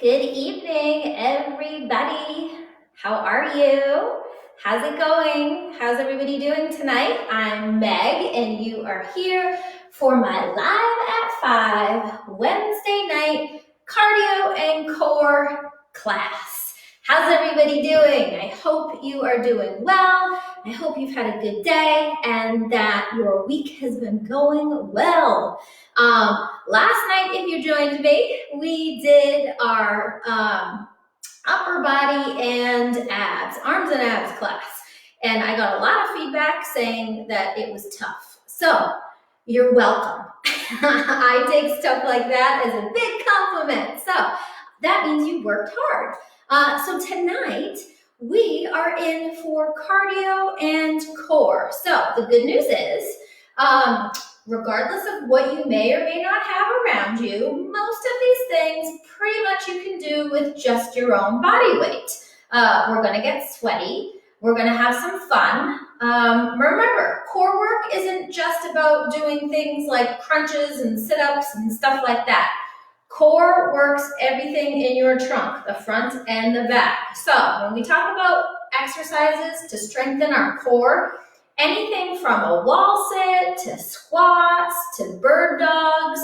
Good evening, everybody. How are you? How's it going? How's everybody doing tonight? I'm Meg, and you are here for my Live at 5 Wednesday night cardio and core class. How's everybody doing? I hope you are doing well. I hope you've had a good day and that your week has been going well. Last night, if you joined me, we did our upper body and abs, arms and abs class. And I got a lot of feedback saying that it was tough. So you're welcome. I take stuff like that as a big compliment. So that means you worked hard. So tonight, we are in for cardio and core. So the good news is, regardless of what you may or may not have around you, most of these things pretty much you can do with just your own body weight. We're going to get sweaty. We're going to have some fun. Remember, core work isn't just about doing things like crunches and sit-ups and stuff like that. Core works everything in your trunk, the front and the back. So when we talk about exercises to strengthen our core, anything from a wall sit to squats to bird dogs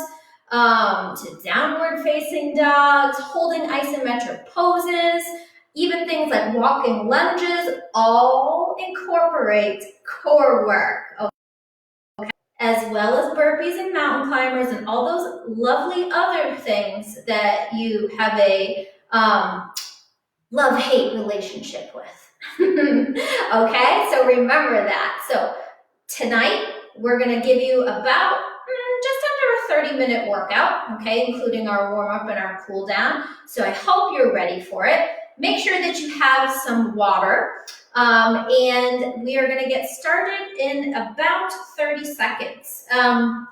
to downward facing dogs, holding isometric poses, even things like walking lunges, all incorporate core work. Okay. As well as burpees and mountain climbers and all those lovely other things that you have a love-hate relationship with. Okay, so remember that. So tonight we're going to give you about just under a 30-minute workout, okay, including our warm-up and our cool down. So I hope you're ready for it. Make sure that you have some water, and we are going to get started in about 30 seconds. I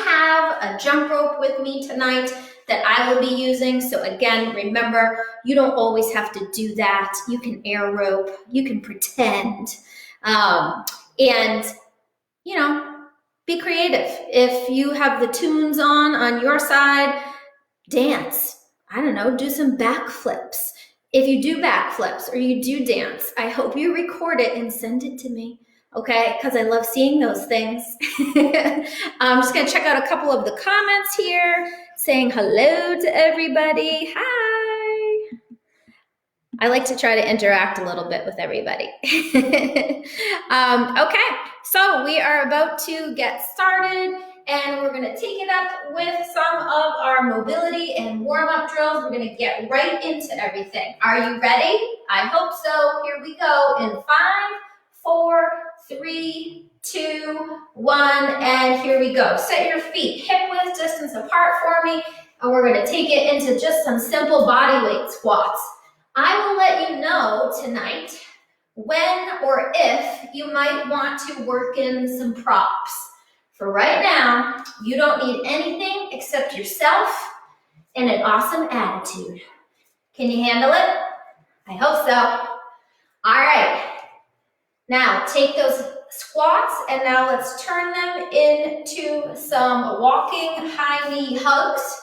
have a jump rope with me tonight that I will be using. So again, remember, you don't always have to do that. You can air rope, you can pretend, and, you know, be creative. If you have the tunes on your side, dance. I don't know, do some backflips. If you do backflips or you do dance, I hope you record it and send it to me. Okay, because I love seeing those things. I'm just going to check out a couple of the comments here, saying hello to everybody. Hi. I like to try to interact a little bit with everybody. Okay, so we are about to get started, and we're going to take it up with some of our mobility and warm-up drills. We're going to get right into everything. Are you ready? I hope so. Here we go in 5, 4, 3, 2, 1, and here we go. Set your feet hip-width distance apart for me, and we're going to take it into just some simple body weight squats. I will let you know tonight when or if you might want to work in some props. For right now, you don't need anything except yourself and an awesome attitude. Can you handle it? I hope so. All right. Now, take those squats, and now let's turn them into some walking high knee hugs.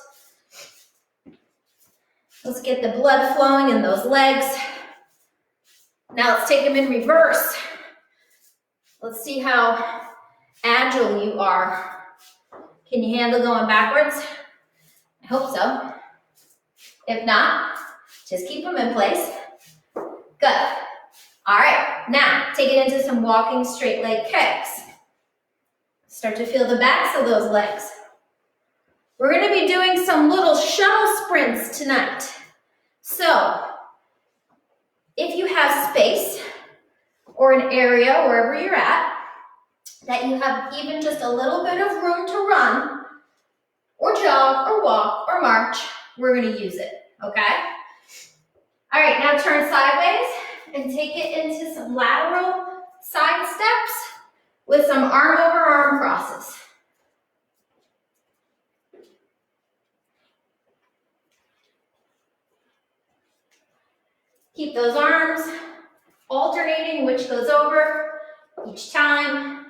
Let's get the blood flowing in those legs. Now let's take them in reverse. Let's see how agile you are. Can you handle going backwards? I hope so. If not, just keep them in place. Good. All right, now take it into some walking straight leg kicks. Start to feel the backs of those legs. We're going to be doing some little shuttle sprints tonight. So, if you have space or an area wherever you're at that you have even just a little bit of room to run or jog or walk or march, we're going to use it, okay? All right, now turn sideways and take it into some lateral side steps with some arm over arm crosses. Keep those arms alternating which goes over each time.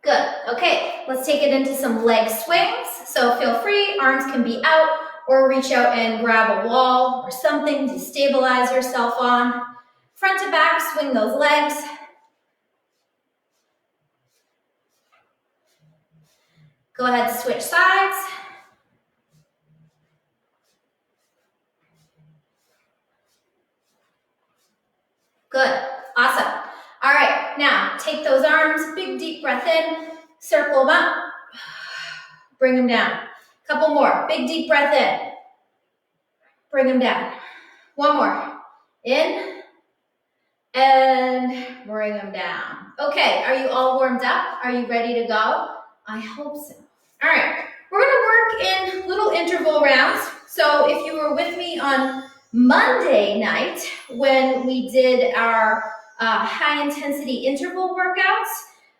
Good. Okay, let's take it into some leg swings. So feel free, arms can be out or reach out and grab a wall or something to stabilize yourself on. Front to back, swing those legs. Go ahead, switch sides. Good, awesome. All right, now take those arms, big deep breath in, circle them up, bring them down. Couple more, big deep breath in, bring them down. One more, in, and bring them down. Okay, are you all warmed up? Are you ready to go? I hope so. All right, we're gonna work in little interval rounds. So if you were with me on Monday night when we did our high intensity interval workouts,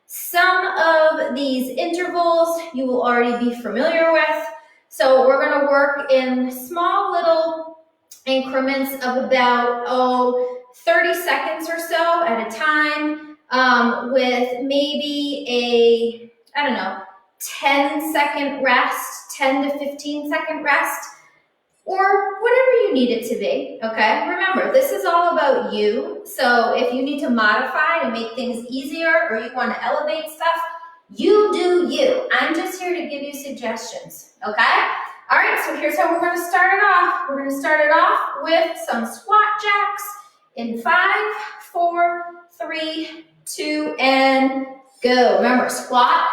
some of these intervals you will already be familiar with. So we're gonna work in small little increments of about 30 seconds or so at a time, with maybe a, 10-second rest, 10 to 15-second rest, or whatever you need it to be, okay? Remember, this is all about you, so if you need to modify to make things easier or you want to elevate stuff, you do you. I'm just here to give you suggestions, okay? All right, so here's how we're going to start it off. We're going to start it off with some squat jacks in 5, 4, 3, 2, and go. Remember, squat,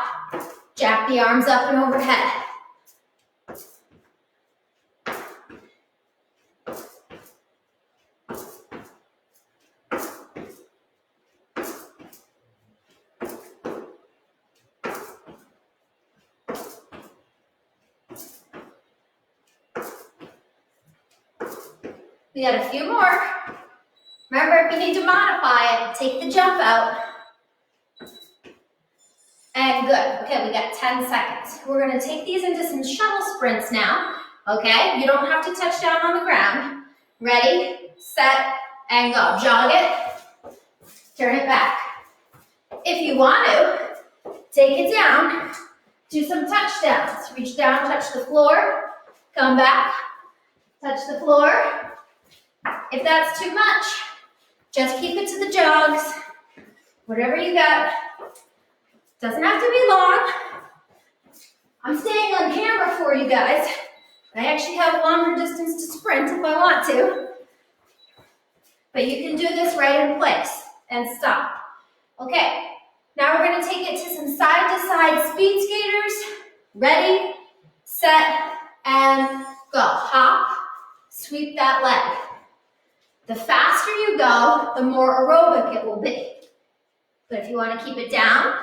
jack the arms up and overhead. We got a few more. Remember, if you need to modify it, take the jump out. And good. Okay, we got 10 seconds. We're going to take these into some shuttle sprints now. Okay, you don't have to touch down on the ground. Ready, set, and go. Jog it. Turn it back. If you want to, take it down. Do some touchdowns. Reach down, touch the floor. Come back. Touch the floor. If that's too much, just keep it to the jogs. Whatever you got. Doesn't have to be long. I'm staying on camera for you guys. I actually have a longer distance to sprint if I want to. But you can do this right in place and stop. Okay, now we're going to take it to some side-to-side speed skaters. Ready, set, and go. Hop, sweep that leg. The faster you go, the more aerobic it will be. But if you want to keep it down,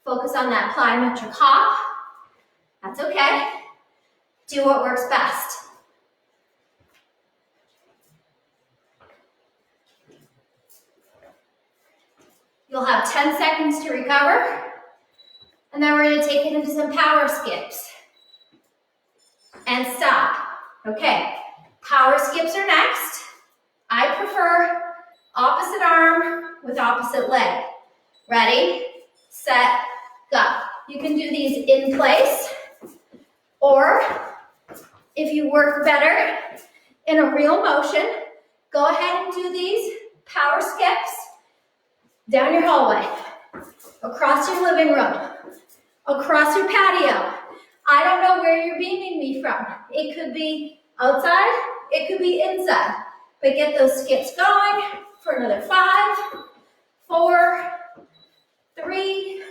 focus on that plyometric hop. That's okay. Do what works best. You'll have 10 seconds to recover. And then we're going to take it into some power skips. And stop. Okay, power skips are next. I prefer opposite arm with opposite leg. Ready, set, go. You can do these in place, or if you work better in a real motion, go ahead and do these power skips down your hallway, across your living room, across your patio. I don't know where you're beaming me from. It could be outside, it could be inside. But get those skips going for another 5, 4, 3,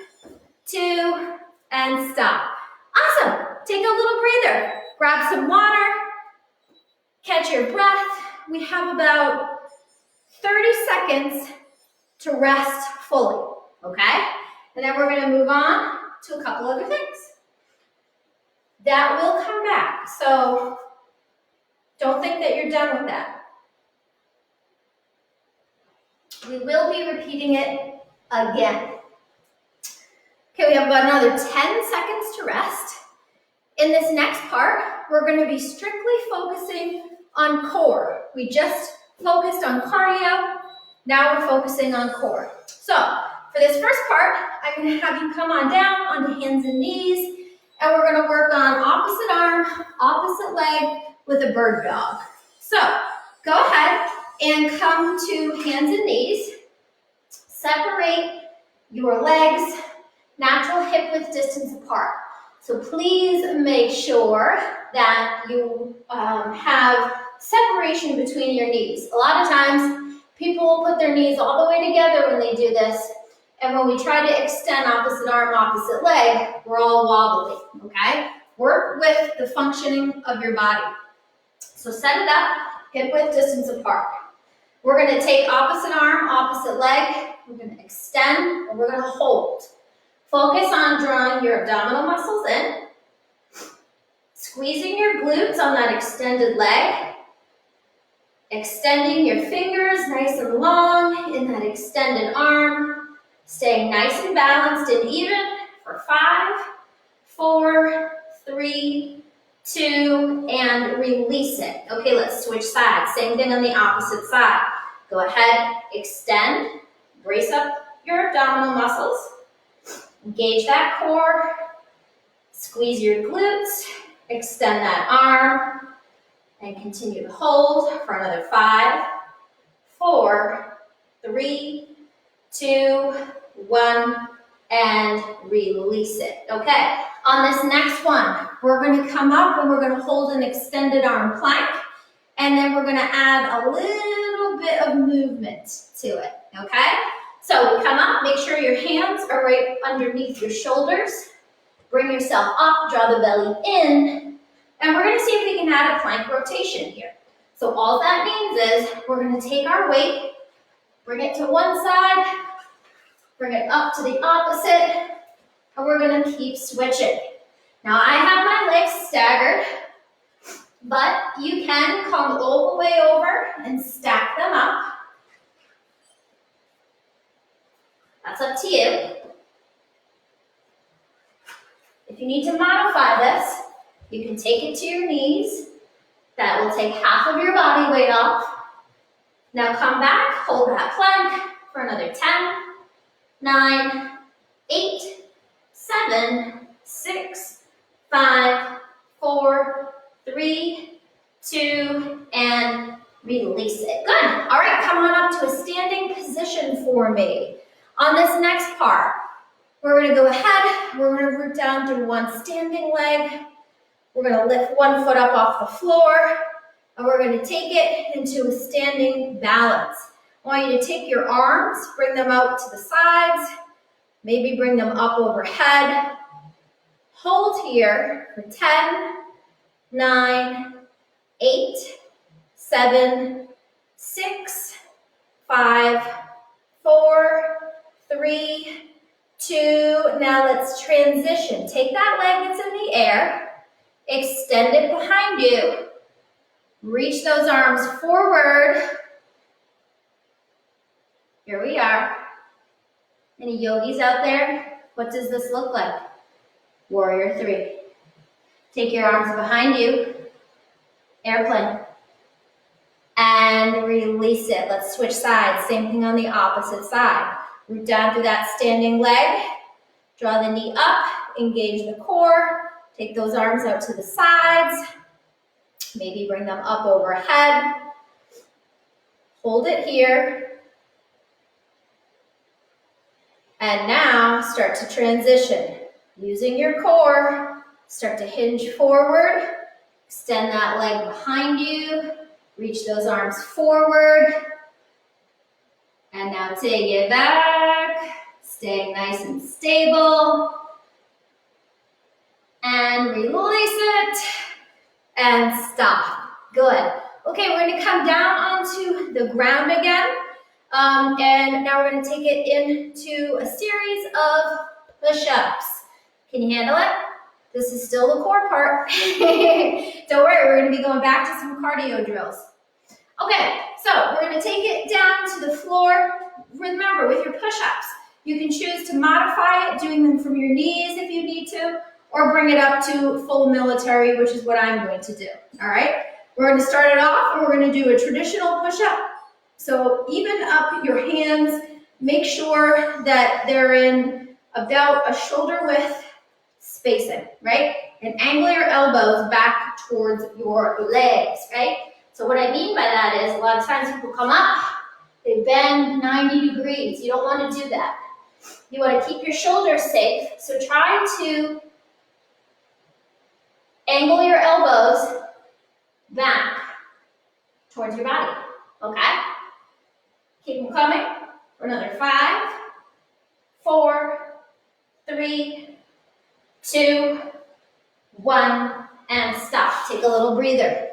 2, and stop. Awesome. Take a little breather. Grab some water. Catch your breath. We have about 30 seconds to rest fully, okay? And then we're going to move on to a couple other things. That will come back, so don't think that you're done with that. We will be repeating it again. Okay, we have about another 10 seconds to rest. In this next part, we're going to be strictly focusing on core. We just focused on cardio, now we're focusing on core. So, For this first part, I'm going to have you come on down onto hands and knees, and we're going to work on opposite arm, opposite leg with a bird dog. So go ahead and come to hands and knees. Separate your legs, natural hip width distance apart. So please make sure that you have separation between your knees. A lot of times, people will put their knees all the way together when they do this, and when we try to extend opposite arm, opposite leg, we're all wobbly, okay? Work with the functioning of your body. So set it up, hip width distance apart. We're going to take opposite arm, opposite leg, we're going to extend, and we're going to hold. Focus on drawing your abdominal muscles in, squeezing your glutes on that extended leg, extending your fingers nice and long in that extended arm, staying nice and balanced and even for 5, 4, 3, 2, and release it. Okay, let's switch sides. Same thing on the opposite side. Go ahead, extend, brace up your abdominal muscles, engage that core, squeeze your glutes, extend that arm, and continue to hold for another 5, 4, 3, 2, 1, and release it. Okay, on this next one, we're going to come up and we're going to hold an extended arm plank, and then we're going to add a little bit of movement to it, okay? So we come up, make sure your hands are right underneath your shoulders. Bring yourself up, draw the belly in, and we're going to see if we can add a plank rotation here. So all that means is we're going to take our weight, bring it to one side, bring it up to the opposite, and we're going to keep switching. Now I have my legs staggered, but you can come all the way over and stack them up. That's up to you. If you need to modify this, you can take it to your knees. That will take half of your body weight off. Now come back, hold that plank for another 10, 9, 8, 7, 6, 5, 4, 3, 2, and release it. Good. All right, come on up to a standing position for me. On this next part, we're going to go ahead, we're going to root down through one standing leg, we're going to lift one foot up off the floor, and we're going to take it into a standing balance. I want you to take your arms, bring them out to the sides, maybe bring them up overhead. Hold here for 10, 9, 8, 7, 6, 5, 4, 3, 2, now let's transition. Take that leg that's in the air, extend it behind you, reach those arms forward. Here we are. Any yogis out there? What does this look like? Warrior 3. Take your arms behind you, airplane, and release it. Let's switch sides. Same thing on the opposite side. Root down through that standing leg, draw the knee up, engage the core, take those arms out to the sides, maybe bring them up overhead, hold it here, and now start to transition. Using your core, start to hinge forward, extend that leg behind you, reach those arms forward, and now take it back, staying nice and stable, and release it, and stop. Good. Okay, we're going to come down onto the ground again, and now we're going to take it into a series of push-ups. Can you handle it? This is still the core part. Don't worry, we're going to be going back to some cardio drills. Okay, so we're going to take it down to the floor. Remember, with your push-ups, you can choose to modify it, doing them from your knees if you need to, or bring it up to full military, which is what I'm going to do, all right? We're going to start it off, and we're going to do a traditional push-up. So even up your hands make sure that they're in about a shoulder width spacing, right? And angle your elbows back towards your legs, right? So what I mean by that is a lot of times people come up, they bend 90 degrees. You don't want to do that. You want to keep your shoulders safe. So try to angle your elbows back towards your body, okay? Keep them coming for another 5, 4, 3, 2, 1, and stop. Take a little breather.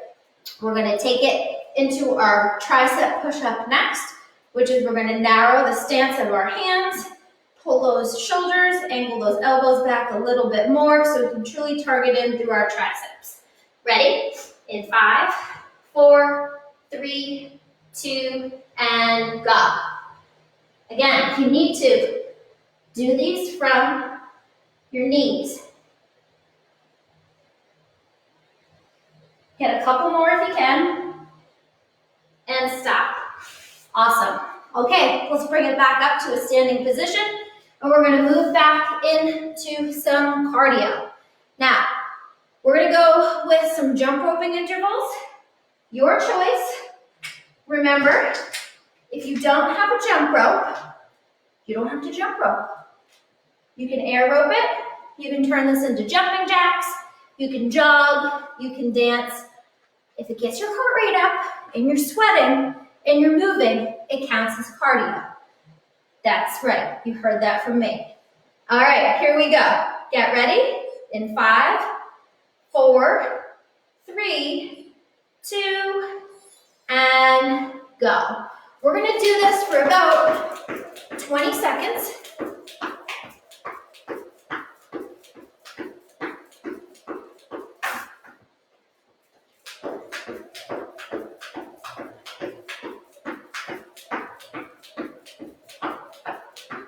We're going to take it into our tricep push-up next, which is we're going to narrow the stance of our hands, pull those shoulders, angle those elbows back a little bit more so we can truly target in through our triceps. Ready? In 5, 4, 3, 2, and go. Again, you need to do these from your knees. Hit a couple more if you can, and stop. Awesome. Okay, let's bring it back up to a standing position, and we're going to move back into some cardio. Now, we're going to go with some jump roping intervals. Your choice. Remember, if you don't have a jump rope, you don't have to jump rope. You can air rope it. You can turn this into jumping jacks. You can jog. You can dance. If it gets your heart rate up and you're sweating and you're moving, it counts as cardio. That's right. You heard that from me. All right, here we go. Get ready. In 5, 4, 3, 2, and go. We're going to do this for about 20 seconds.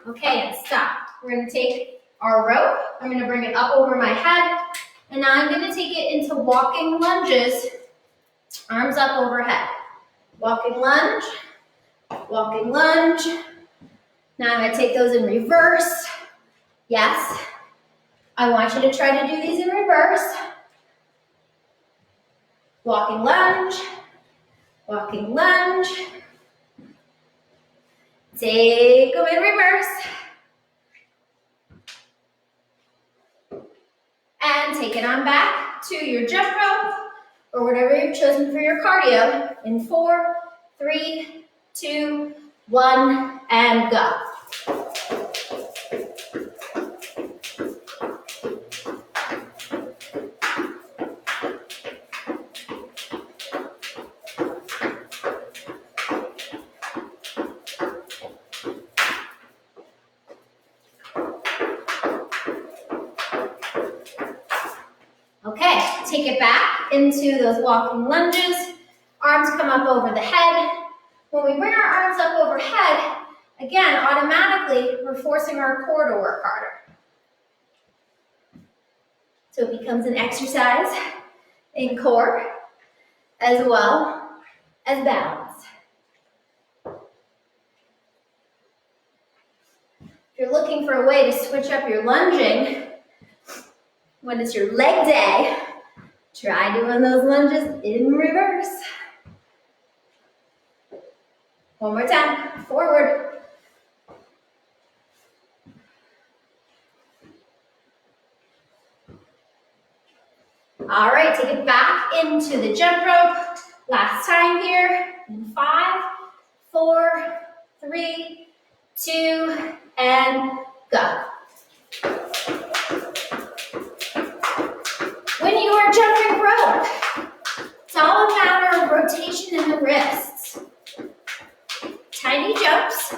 Okay, and stop. We're going to take our rope. I'm going to bring it up over my head. And now I'm going to take it into walking lunges, arms up overhead. Walking lunge, walking lunge. Now I'm going to take those in reverse. Yes. I want you to try to do these in reverse. Walking lunge, walking lunge. Take them in reverse. And take it on back to your jump rope or whatever you've chosen for your cardio in 4, 3, 2, 1, and go. Okay, take it back into those walking lunges. Arms come up over the head. When we bring our arms up overhead, again, automatically, we're forcing our core to work harder. So it becomes an exercise in core as well as balance. If you're looking for a way to switch up your lunging, when it's your leg day, try doing those lunges in reverse. One more time, forward. All right, take it back into the jump rope. Last time here, in 5, 4, 3, 2, and go. When you are jumping rope, it's all a matter of rotation in the wrists. Tiny jumps,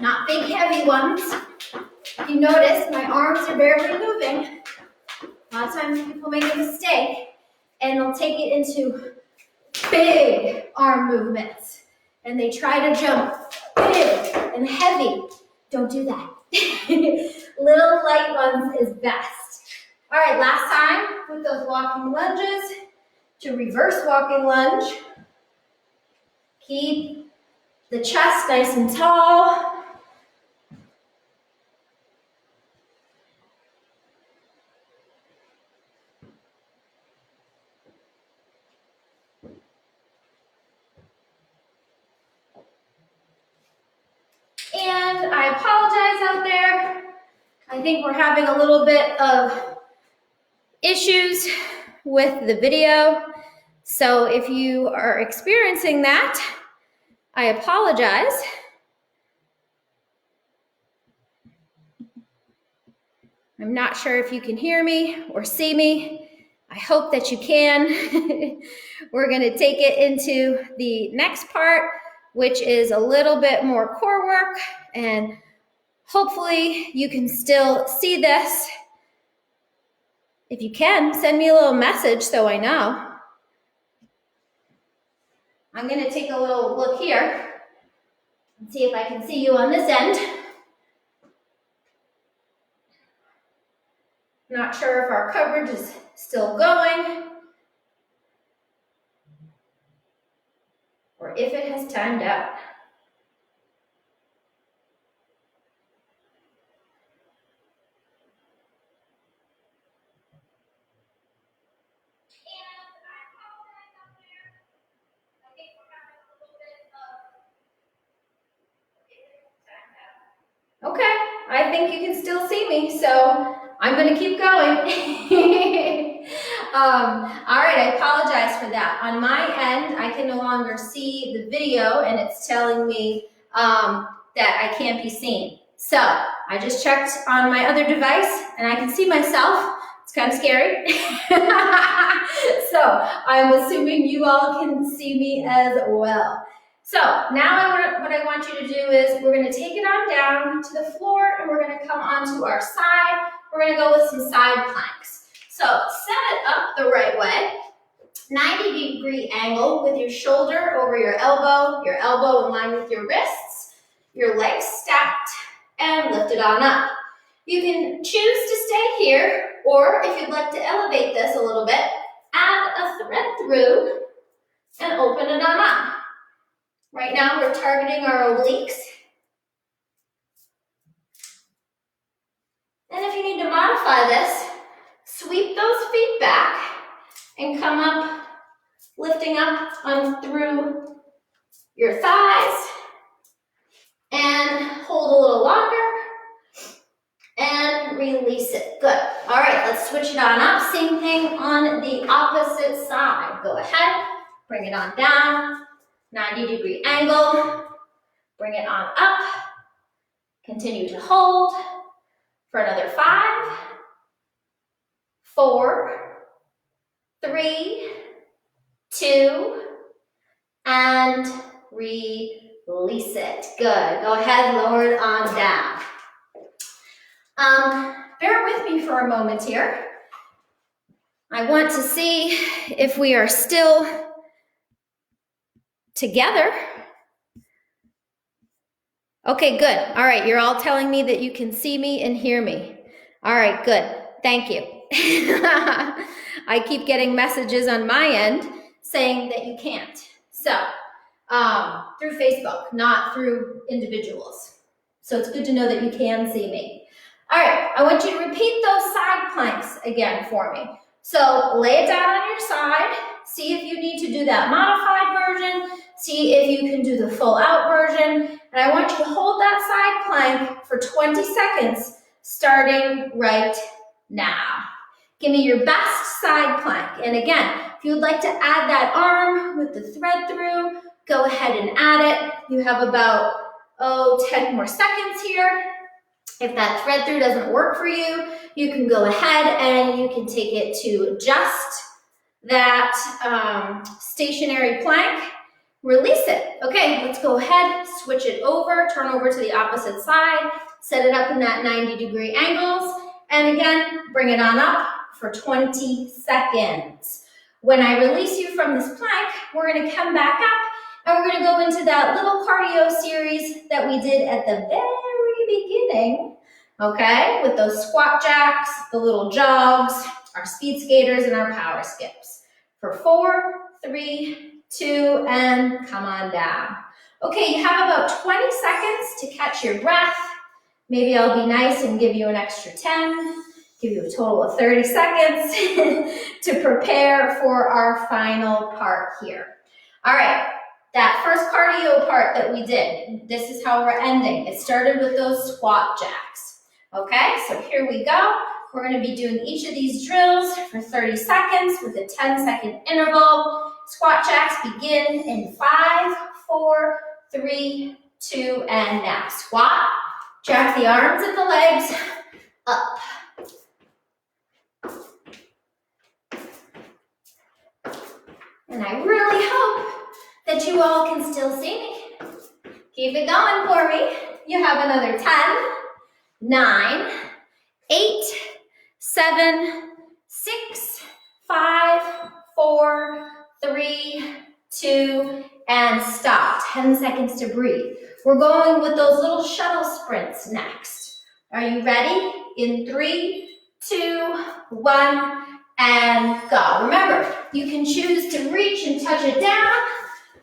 not big heavy ones. If you notice, my arms are barely moving. A lot of times people make a mistake and they'll take it into big arm movements and they try to jump big and heavy. Don't do that. Little light ones is best. All right, last time with those walking lunges to reverse walking lunge. Keep the chest nice and tall. And I apologize out there. I think we're having a little bit of issues with the video. So if you are experiencing that, I apologize. I'm not sure if you can hear me or see me. I hope that you can. We're going to take it into the next part, which is a little bit more core work, and hopefully you can still see this. If you can, send me a little message so I know. I'm going to take a little look here and see if I can see you on this end. Not sure if our coverage is still going or if it has timed out. Okay, I think you can still see me, so I'm going to keep going. All right, I apologize for that. On my end, I can no longer see the video, and it's telling me that I can't be seen. So I just checked on my other device, and I can see myself. It's kind of scary. So I'm assuming you all can see me as well. So now what I want you to do is we're going to take it on down to the floor, and we're going to come onto our side. We're going to go with some side planks. So set it up the right way, 90-degree angle with your shoulder over your elbow in line with your wrists, your legs stacked, and lift it on up. You can choose to stay here, or if you'd like to elevate this a little bit, add a thread through and open it on up. Right now, we're targeting our obliques. And if you need to modify this, sweep those feet back and come up, lifting up on through your thighs, and hold a little longer, and release it. Good. All right, let's switch it on up. Same thing on the opposite side. Go ahead, bring it on down. 90-degree angle, bring it on up, continue to hold for another 5, 4, 3, 2, and release it. Good, go ahead, lower it on down. Bear with me for a moment here. I want to see if we are still together. Okay, good. All right, you're all telling me that you can see me and hear me. All right, good. Thank you. I keep getting messages on my end saying that you can't. So, through Facebook, not through individuals. So it's good to know that you can see me. All right, I want you to repeat those side planks again for me. So lay it down on your side. See if you need to do that modified version. See if you can do the full out version. And I want you to hold that side plank for 20 seconds, starting right now. Give me your best side plank. And again, if you would like to add that arm with the thread through, go ahead and add it. You have about, 10 more seconds here. If that thread through doesn't work for you, you can go ahead and you can take it to just that stationary plank. Release it. Okay, let's go ahead, switch it over, turn over to the opposite side, set it up in that 90-degree angles, and again, bring it on up for 20 seconds. When I release you from this plank, we're going to come back up and we're going to go into that little cardio series that we did at the very beginning, okay, with those squat jacks, the little jogs, our speed skaters, and our power skips. For 4, 3, 2, and come on down. Okay, you have about 20 seconds to catch your breath. Maybe I'll be nice and give you an extra 10, give you a total of 30 seconds to prepare for our final part here. All right, that first cardio part that we did, this is how we're ending. It started with those squat jacks. Okay, so here we go. We're going to be doing each of these drills for 30 seconds with a 10-second interval. Squat jacks begin in 5, 4, 3, 2, and now. Squat, jack the arms and the legs up. And I really hope that you all can still see me. Keep it going for me. You have another 10, 9, 8, 7, 6, 5, 4, 3, 2, and stop. 10 seconds to breathe. We're going with those little shuttle sprints next. Are you ready? In 3, 2, 1, and go. Remember, you can choose to reach and touch it down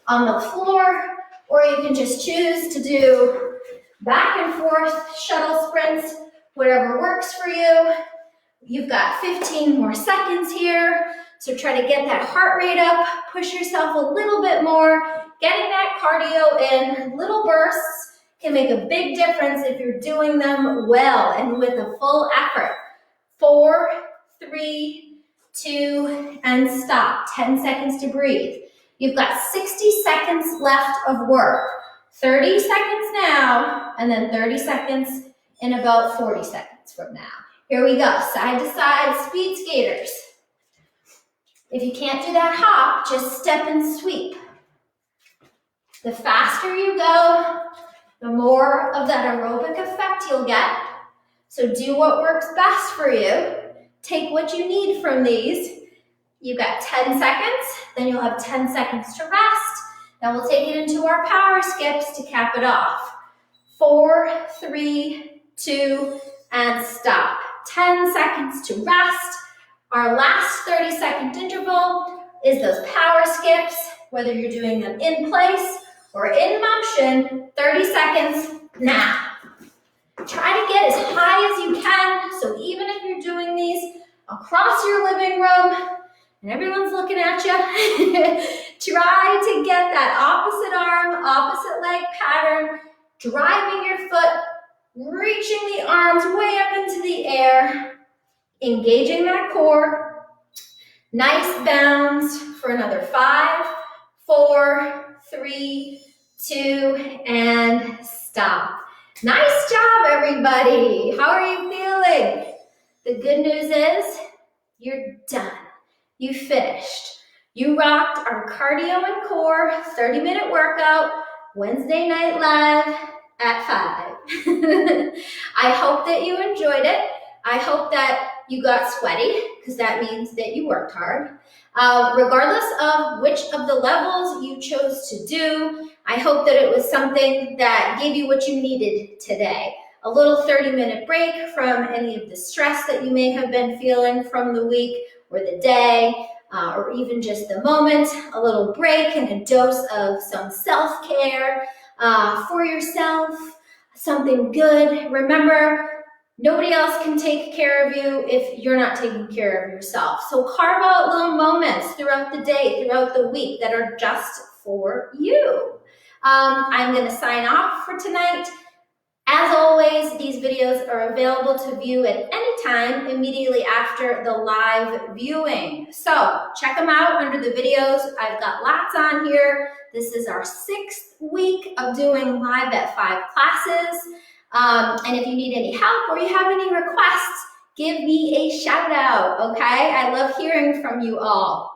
on the floor, or you can just choose to do back and forth shuttle sprints, whatever works for you. You've got 15 more seconds here, so try to get that heart rate up, push yourself a little bit more. Getting that cardio in little bursts can make a big difference if you're doing them well and with a full effort. 4, 3, 2, and stop. 10 seconds to breathe. You've got 60 seconds left of work. 30 seconds now, and then 30 seconds in about 40 seconds from now. Here we go, side to side speed skaters. If you can't do that hop, just step and sweep. The faster you go, the more of that aerobic effect you'll get. So do what works best for you. Take what you need from these. You've got 10 seconds, then you'll have 10 seconds to rest. Then we'll take it into our power skips to cap it off. 4, 3, 2, and stop. 10 seconds to rest. Our last 30-second interval is those power skips, whether you're doing them in place or in motion. 30 seconds now. Try to get as high as you can, so even if you're doing these across your living room and everyone's looking at you, try to get that opposite arm, opposite leg pattern, driving your foot, reaching the arms way up into the air, engaging that core. Nice bounds for another 5, 4, 3, 2, and stop. Nice job, everybody. How are you feeling? The good news is you're done. You finished. You rocked our cardio and core 30-minute workout, Wednesday night live at 5. I hope that you enjoyed it. I hope that you got sweaty, because that means that you worked hard. Regardless of which of the levels you chose to do, I hope that it was something that gave you what you needed today. A little 30-minute break from any of the stress that you may have been feeling from the week or the day, or even just the moment. A little break and a dose of some self-care for yourself, something good. Remember, nobody else can take care of you if you're not taking care of yourself. So carve out little moments throughout the day, throughout the week that are just for you. I'm going to sign off for tonight. As always, these videos are available to view at any time immediately after the live viewing. So check them out under the videos. I've got lots on here. This is our 6th week of doing live at 5 classes. And if you need any help or you have any requests, give me a shout out, okay? I love hearing from you all.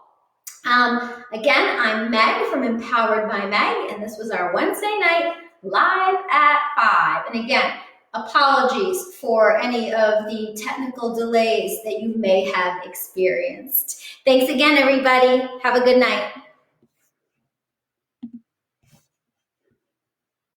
Again, I'm Meg from Empowered by Meg, and this was our Wednesday night live at 5. And again, apologies for any of the technical delays that you may have experienced. Thanks again, everybody. Have a good night.